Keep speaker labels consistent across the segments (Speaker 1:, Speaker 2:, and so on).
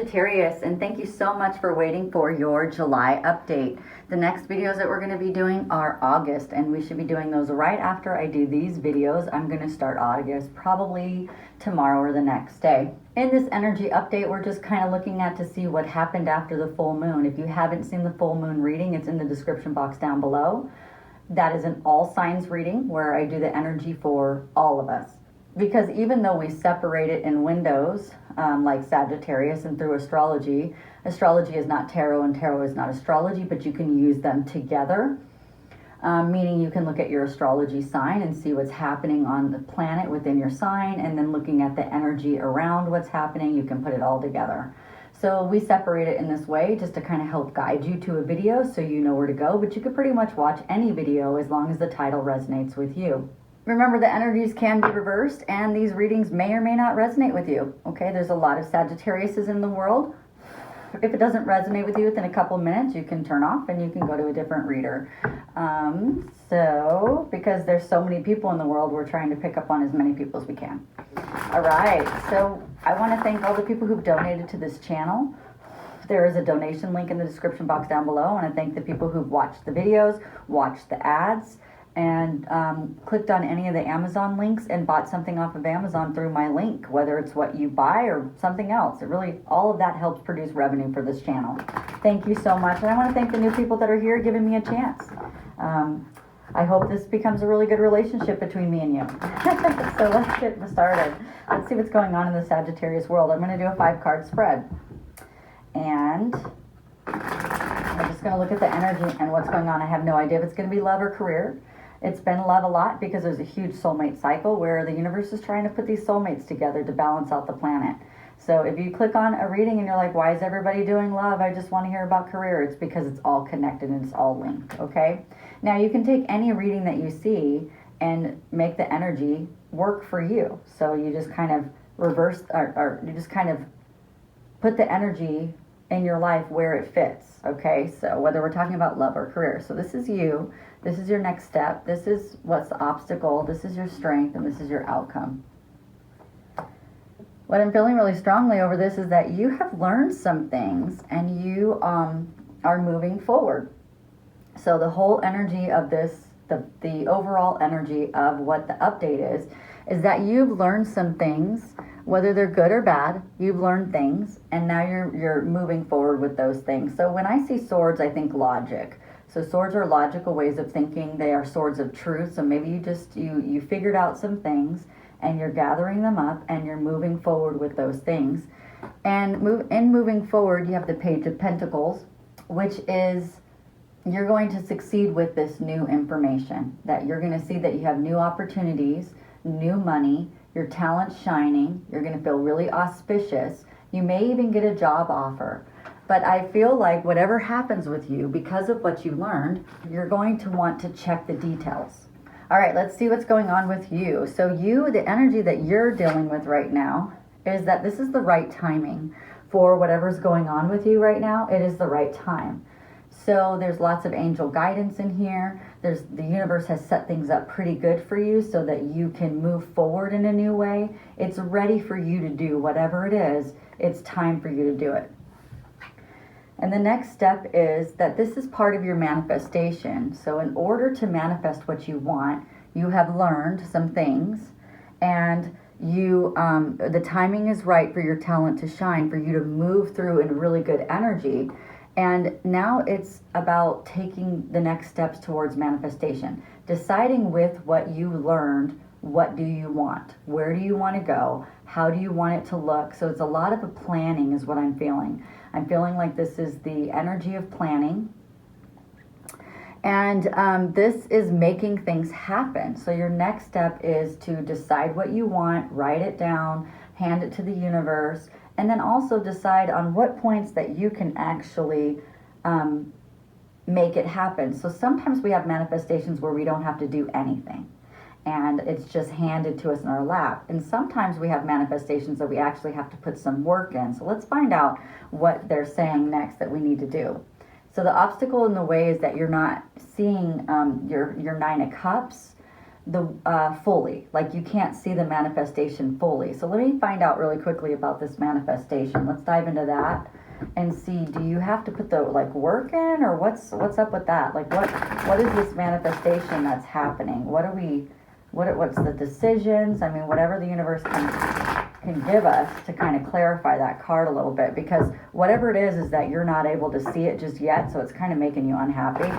Speaker 1: Sagittarius, and thank you so much for waiting for your July update. The next videos that we're going to be doing are August, and we should be doing those right after I do these videos. I'm going to start August probably tomorrow or the next day. In this energy update, we're just kind of looking at to see what happened after the full moon. If you haven't seen the full moon reading, it's in the description box down below. That is an all signs reading where I do the energy for all of us. Because even though we separate it in windows, like Sagittarius and through astrology, astrology is not tarot and tarot is not astrology, but you can use them together. Meaning you can look at your astrology sign and see what's happening on the planet within your sign, and then looking at the energy around what's happening, you can put it all together. So we separate it in this way just to kind of help guide you to a video so you know where to go, but you could pretty much watch any video as long as the title resonates with you. Remember, the energies can be reversed, and these readings may or may not resonate with you. Okay, there's a lot of Sagittariuses in the world. If it doesn't resonate with you within a couple minutes, you can turn off and you can go to a different reader. Because there's so many people in the world, we're trying to pick up on as many people as we can. All right, so I want to thank all the people who've donated to this channel. There is a donation link in the description box down below. I want to thank the people who've watched the videos, watched the ads, and clicked on any of the Amazon links and bought something off of Amazon through my link, whether it's what you buy or something else. It really, all of that helps produce revenue for this channel. Thank you so much. And I want to thank the new people that are here giving me a chance. I hope this becomes a really good relationship between me and you. So let's get started. Let's see what's going on in the Sagittarius world. I'm going to do a 5-card spread. And I'm just going to look at the energy and what's going on. I have no idea if it's going to be love or career. It's been love a lot because there's a huge soulmate cycle where the universe is trying to put these soulmates together to balance out the planet. So if you click on a reading and you're like, why is everybody doing love? I just want to hear about career. It's because it's all connected and it's all linked, okay? Now you can take any reading that you see and make the energy work for you. So you just kind of reverse, or you just kind of put the energy in your life where it fits, okay? So whether we're talking about love or career. So this is you. This is your next step. This is what's the obstacle. This is your strength, and this is your outcome. What I'm feeling really strongly over this is that you have learned some things, and you are moving forward. So the whole energy of this, the overall energy of what the update is that you've learned some things, whether they're good or bad. You've learned things, and now you're moving forward with those things. So when I see swords, I think logic. So swords are logical ways of thinking. They are swords of truth. So maybe you figured out some things and you're gathering them up and you're moving forward with those things. And moving forward, you have the Page of Pentacles, which is you're going to succeed with this new information, that you're going to see that you have new opportunities, new money, your talent's shining, you're going to feel really auspicious. You may even get a job offer. But I feel like whatever happens with you, because of what you learned, you're going to want to check the details. All right, let's see what's going on with you. So the energy that you're dealing with right now is that this is the right timing for whatever's going on with you right now. It is the right time. So there's lots of angel guidance in here. The universe has set things up pretty good for you so that you can move forward in a new way. It's ready for you to do whatever it is. It's time for you to do it. And the next step is that this is part of your manifestation. So in order to manifest what you want, you have learned some things, and the timing is right for your talent to shine, for you to move through in really good energy. And now it's about taking the next steps towards manifestation, deciding with what you learned, what do you want? Where do you want to go? How do you want it to look? So it's a lot of a planning is what I'm feeling. I'm feeling like this is the energy of planning. And this is making things happen. So your next step is to decide what you want, write it down, hand it to the universe, and then also decide on what points that you can actually make it happen. So sometimes we have manifestations where we don't have to do anything, and it's just handed to us in our lap. And sometimes we have manifestations that we actually have to put some work in. So let's find out what they're saying next that we need to do. So the obstacle in the way is that you're not seeing your 9 of Cups. the fully, like you can't see the manifestation fully. So let me find out really quickly about this manifestation. Let's dive into that and see, do you have to put the like work in, or what's up with that? Like what is this manifestation that's happening? What's the decisions? I mean, whatever the universe can give us to kind of clarify that card a little bit, because whatever it is that you're not able to see it just yet, so it's kind of making you unhappy.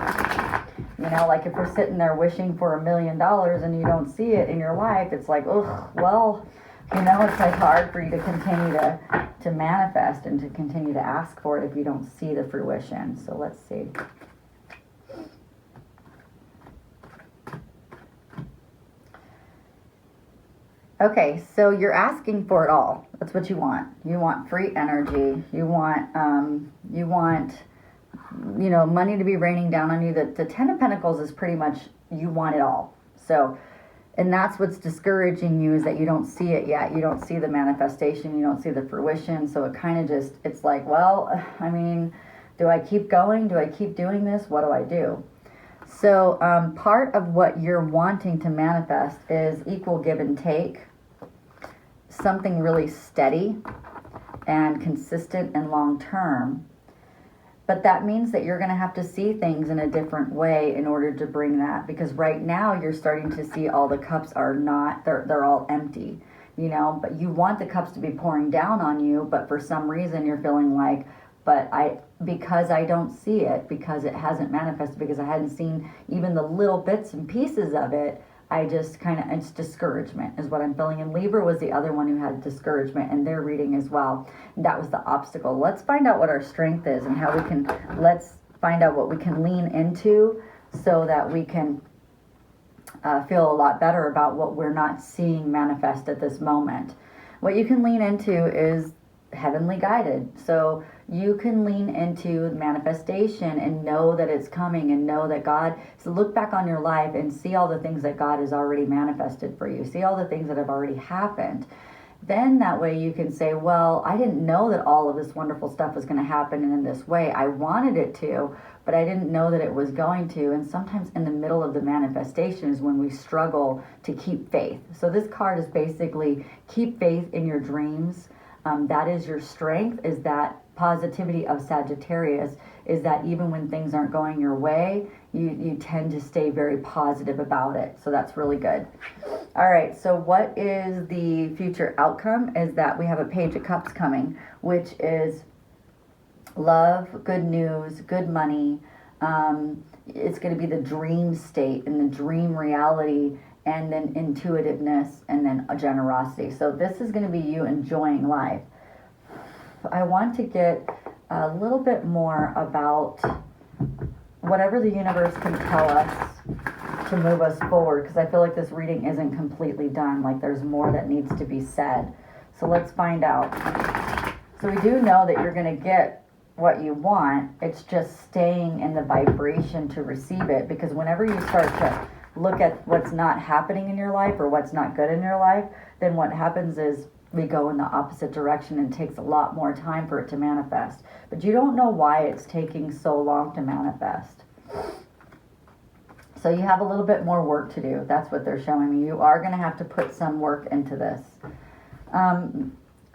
Speaker 1: You know, like if we're sitting there wishing for $1 million and you don't see it in your life, it's like, ugh, well, you know, it's like hard for you to continue to manifest and to continue to ask for it if you don't see the fruition. So let's see. Okay, so you're asking for it all. That's what you want. You want free energy. You want, you know, money to be raining down on you. The Ten of Pentacles is pretty much, you want it all. So, and that's what's discouraging you, is that you don't see it yet. You don't see the manifestation. You don't see the fruition. So it kind of just, it's like, well, I mean, do I keep going? Do I keep doing this? What do I do? So part of what you're wanting to manifest is equal give and take. Something really steady and consistent and long term. But that means that you're going to have to see things in a different way in order to bring that, because right now you're starting to see all the cups are not, they're all empty, you know, but you want the cups to be pouring down on you, but for some reason you're feeling like, because I don't see it, because it hasn't manifested, because I hadn't seen even the little bits and pieces of it, I just kind of, it's discouragement is what I'm feeling. And Libra was the other one who had discouragement in their reading as well. That was the obstacle. Let's find out what our strength is and how we can, let's find out what we can lean into so that we can feel a lot better about what we're not seeing manifest at this moment. What you can lean into is heavenly guided. So you can lean into manifestation and know that it's coming, and know that God, so look back on your life and see all the things that God has already manifested for you. See all the things that have already happened. Then that way you can say, well, I didn't know that all of this wonderful stuff was going to happen in this way. I wanted it to, but I didn't know that it was going to. And sometimes in the middle of the manifestation is when we struggle to keep faith. So this card is basically keep faith in your dreams. That is your strength, is that positivity of Sagittarius, is that even when things aren't going your way, you tend to stay very positive about it. So that's really good. All right, so what is the future outcome is that we have a Page of Cups coming, which is love, good news, good money. It's going to be the dream state and the dream reality, and then intuitiveness, and then a generosity. So this is going to be you enjoying life. I want to get a little bit more about whatever the universe can tell us to move us forward, because I feel like this reading isn't completely done. Like there's more that needs to be said. So let's find out. So we do know that you're going to get what you want. It's just staying in the vibration to receive it, because whenever you start to look at what's not happening in your life or what's not good in your life, then what happens is we go in the opposite direction, and it takes a lot more time for it to manifest. But you don't know why it's taking so long to manifest. So you have a little bit more work to do. That's what they're showing me. You are going to have to put some work into this.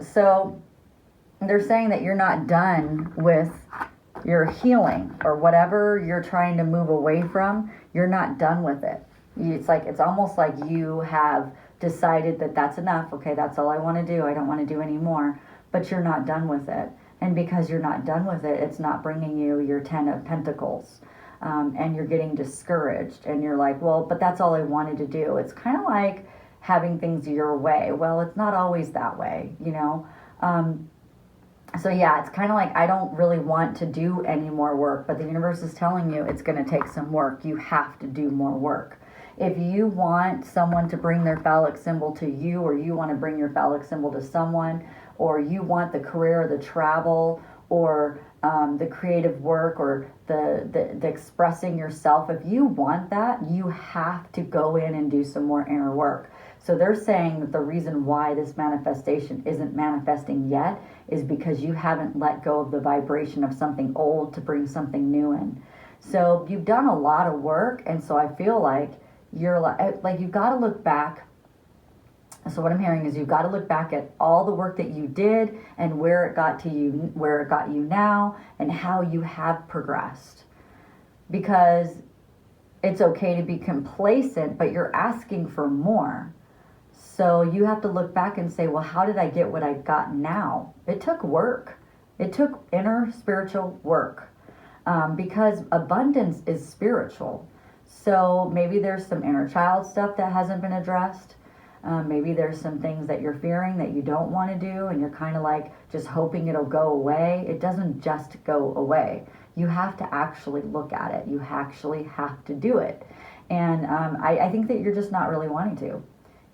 Speaker 1: So they're saying that you're not done with your healing, or whatever you're trying to move away from, you're not done with it. It's almost like you have decided that that's enough. Okay, that's all I want to do. I don't want to do any more. But you're not done with it. And because you're not done with it, it's not bringing you your 10 of Pentacles. And you're getting discouraged. And you're like, well, but that's all I wanted to do. It's kind of like having things your way. Well, it's not always that way, you know. So yeah, it's kind of like, I don't really want to do any more work, but the universe is telling you it's going to take some work. You have to do more work. If you want someone to bring their phallic symbol to you, or you want to bring your phallic symbol to someone, or you want the career or the travel, or the creative work, or the expressing yourself, if you want that, you have to go in and do some more inner work. So they're saying that the reason why this manifestation isn't manifesting yet is because you haven't let go of the vibration of something old to bring something new in. So you've done a lot of work, and so I feel like you're like you've got to look back. So what I'm hearing is you've got to look back at all the work that you did and where it got you now, and how you have progressed. Because it's okay to be complacent, but you're asking for more. So you have to look back and say, well, how did I get what I got now? It took work. It took inner spiritual work, because abundance is spiritual. So maybe there's some inner child stuff that hasn't been addressed. Maybe there's some things that you're fearing that you don't want to do, and you're kind of like just hoping it'll go away. It doesn't just go away. You have to actually look at it. You actually have to do it. And I think that you're just not really wanting to.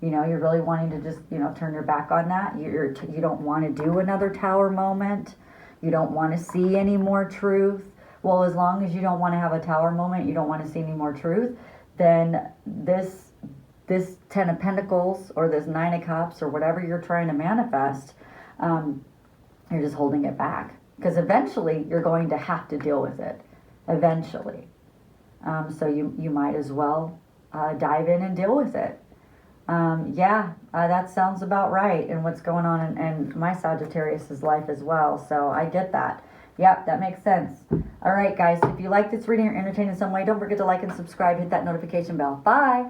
Speaker 1: You know, you're really wanting to just, you know, turn your back on that. You don't want to do another tower moment. You don't want to see any more truth. Well, as long as you don't want to have a tower moment, you don't want to see any more truth, then this 10 of Pentacles or this 9 of Cups or whatever you're trying to manifest, you're just holding it back. Because eventually you're going to have to deal with it. Eventually. So you might as well dive in and deal with it. That sounds about right. And what's going on in my Sagittarius's life as well. So I get that. Yep, that makes sense. All right, guys. If you like this reading or entertained in some way, don't forget to like and subscribe. Hit that notification bell. Bye.